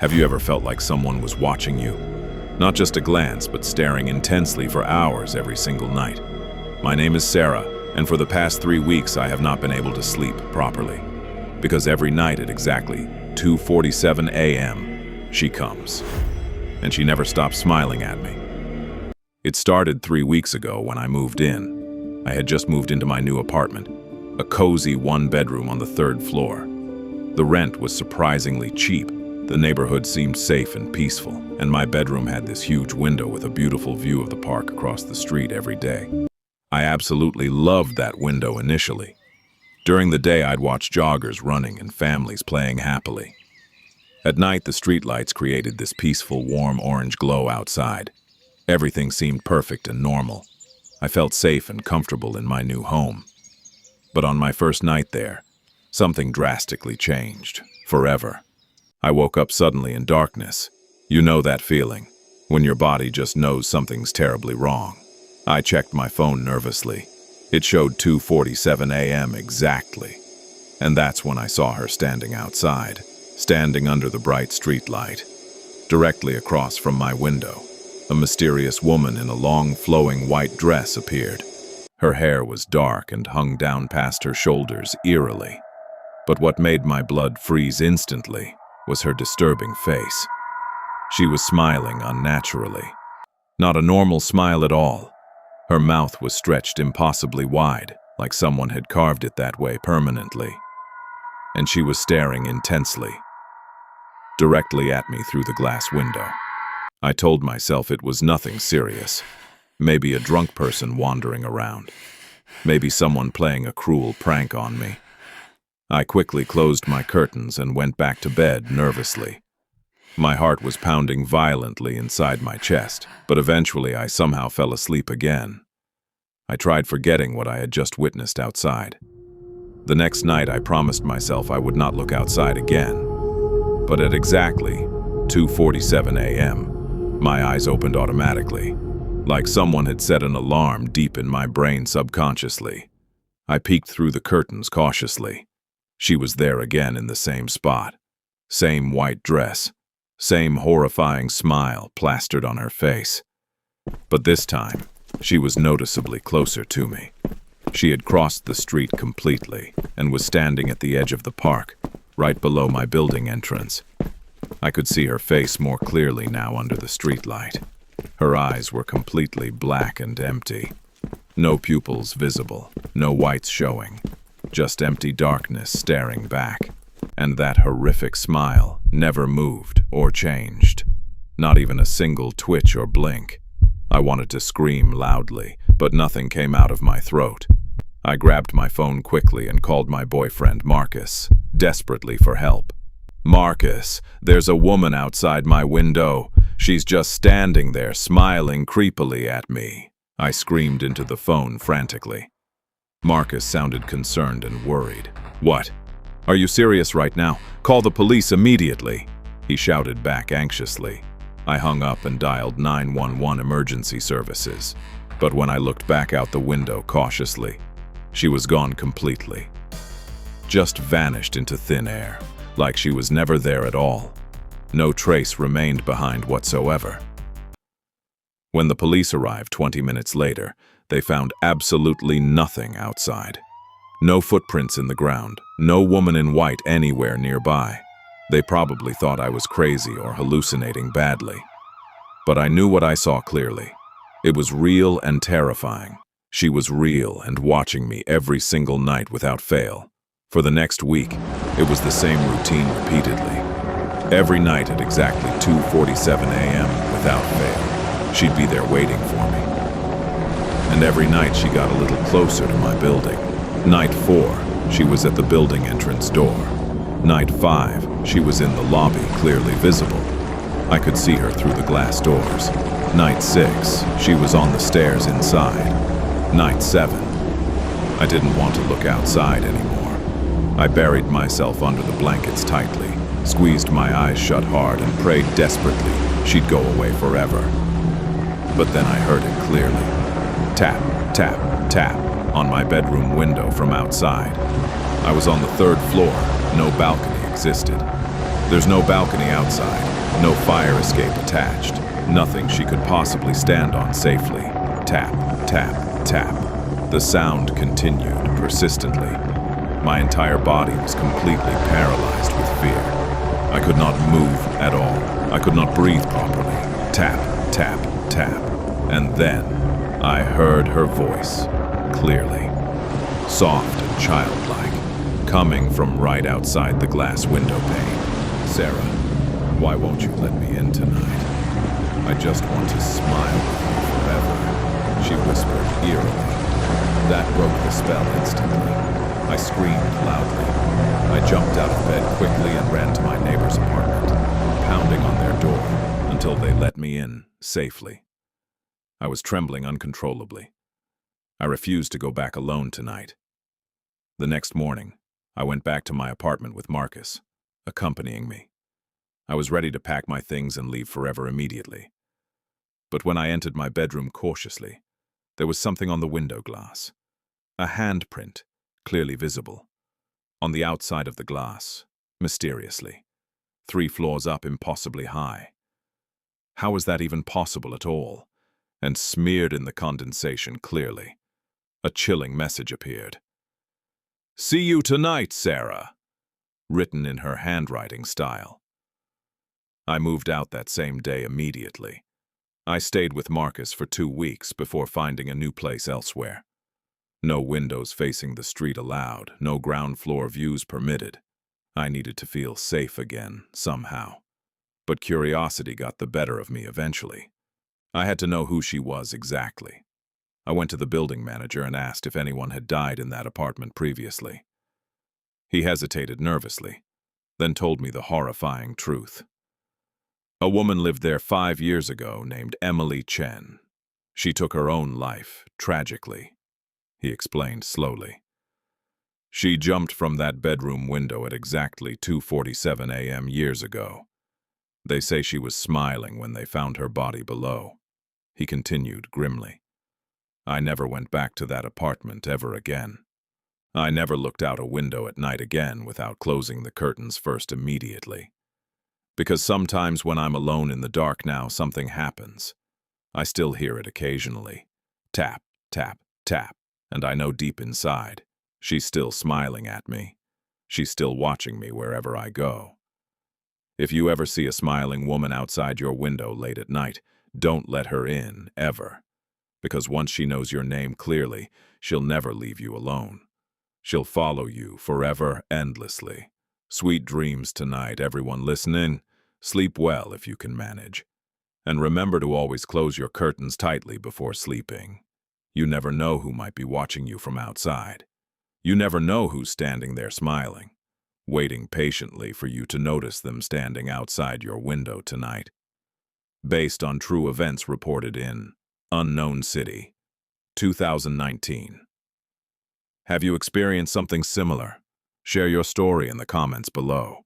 Have you ever felt like someone was watching you? Not just a glance, but staring intensely for hours every single night. My name is Sarah, and for the past 3 weeks I have not been able to sleep properly. Because every night at exactly 2:47 a.m., she comes. And she never stops smiling at me. It started 3 weeks ago when I moved in. I had just moved into my new apartment, a cozy 1-bedroom on the 3rd floor. The rent was surprisingly cheap. The neighborhood seemed safe and peaceful, and my bedroom had this huge window with a beautiful view of the park across the street every day. I absolutely loved that window initially. During the day, I'd watch joggers running and families playing happily. At night, the streetlights created this peaceful, warm orange glow outside. Everything seemed perfect and normal. I felt safe and comfortable in my new home. But on my first night there, something drastically changed, forever. I woke up suddenly in darkness. You know that feeling, when your body just knows something's terribly wrong. I checked my phone nervously. It showed 2:47 a.m. exactly. And that's when I saw her standing outside, standing under the bright street light. Directly across from my window, a mysterious woman in a long, flowing white dress appeared. Her hair was dark and hung down past her shoulders eerily. But what made my blood freeze instantly was her disturbing face. She was smiling unnaturally. Not a normal smile at all. Her mouth was stretched impossibly wide, like someone had carved it that way permanently. And she was staring intensely, directly at me through the glass window. I told myself it was nothing serious. Maybe a drunk person wandering around. Maybe someone playing a cruel prank on me. I quickly closed my curtains and went back to bed nervously. My heart was pounding violently inside my chest, but eventually I somehow fell asleep again. I tried forgetting what I had just witnessed outside. The next night I promised myself I would not look outside again. But at exactly 2:47 a.m., my eyes opened automatically, like someone had set an alarm deep in my brain subconsciously. I peeked through the curtains cautiously. She was there again in the same spot. Same white dress. Same horrifying smile plastered on her face. But this time, she was noticeably closer to me. She had crossed the street completely and was standing at the edge of the park, right below my building entrance. I could see her face more clearly now under the streetlight. Her eyes were completely black and empty. No pupils visible, no whites showing. Just empty darkness staring back. And that horrific smile never moved or changed. Not even a single twitch or blink. I wanted to scream loudly, but nothing came out of my throat. I grabbed my phone quickly and called my boyfriend Marcus, desperately for help. "Marcus, there's a woman outside my window. She's just standing there, smiling creepily at me," I screamed into the phone frantically. Marcus sounded concerned and worried. "What? Are you serious right now? Call the police immediately," he shouted back anxiously. I hung up and dialed 911 emergency services. But when I looked back out the window cautiously, she was gone completely. Just vanished into thin air, like she was never there at all. No trace remained behind whatsoever. When the police arrived 20 minutes later, they found absolutely nothing outside. No footprints in the ground, no woman in white anywhere nearby. They probably thought I was crazy or hallucinating badly. But I knew what I saw clearly. It was real and terrifying. She was real and watching me every single night without fail. For the next week, it was the same routine repeatedly. Every night at exactly 2:47 a.m. without fail, she'd be there waiting for me. And every night she got a little closer to my building. Night 4, she was at the building entrance door. Night 5, she was in the lobby, clearly visible. I could see her through the glass doors. Night 6, she was on the stairs inside. Night 7, I didn't want to look outside anymore. I buried myself under the blankets tightly, squeezed my eyes shut hard, and prayed desperately she'd go away forever. But then I heard it clearly. Tap, tap, tap on my bedroom window from outside. I was on the 3rd floor. No balcony existed. There's no balcony outside. No fire escape attached. Nothing she could possibly stand on safely. Tap, tap, tap. The sound continued persistently. My entire body was completely paralyzed with fear. I could not move at all. I could not breathe properly. Tap, tap, tap. And then I heard her voice clearly, soft and childlike, coming from right outside the glass window pane. "Sarah, why won't you let me in tonight? I just want to smile with you forever," she whispered eerily. That broke the spell instantly. I screamed loudly. I jumped out of bed quickly and ran to my neighbor's apartment, pounding on their door until they let me in safely. I was trembling uncontrollably. I refused to go back alone tonight. The next morning, I went back to my apartment with Marcus, accompanying me. I was ready to pack my things and leave forever immediately. But when I entered my bedroom cautiously, there was something on the window glass. A handprint, clearly visible. On the outside of the glass, mysteriously. 3 floors up, impossibly high. How was that even possible at all? And smeared in the condensation clearly, a chilling message appeared. "See you tonight, Sarah," written in her handwriting style. I moved out that same day immediately. I stayed with Marcus for 2 weeks before finding a new place elsewhere. No windows facing the street allowed, no ground floor views permitted. I needed to feel safe again, somehow. But curiosity got the better of me eventually. I had to know who she was exactly. I went to the building manager and asked if anyone had died in that apartment previously. He hesitated nervously, then told me the horrifying truth. A woman lived there 5 years ago named Emily Chen. She took her own life, tragically, he explained slowly. She jumped from that bedroom window at exactly 2:47 a.m. years ago. They say she was smiling when they found her body below. He continued grimly. I never went back to that apartment ever again. I never looked out a window at night again without closing the curtains first immediately. Because sometimes when I'm alone in the dark now, something happens. I still hear it occasionally. Tap, tap, tap. And I know deep inside, she's still smiling at me. She's still watching me wherever I go. If you ever see a smiling woman outside your window late at night, don't let her in, ever. Because once she knows your name clearly, she'll never leave you alone. She'll follow you forever, endlessly. Sweet dreams tonight, everyone listening. Sleep well if you can manage. And remember to always close your curtains tightly before sleeping. You never know who might be watching you from outside. You never know who's standing there smiling, waiting patiently for you to notice them standing outside your window tonight. Based on true events reported in Unknown City, 2019. Have you experienced something similar? Share your story in the comments below.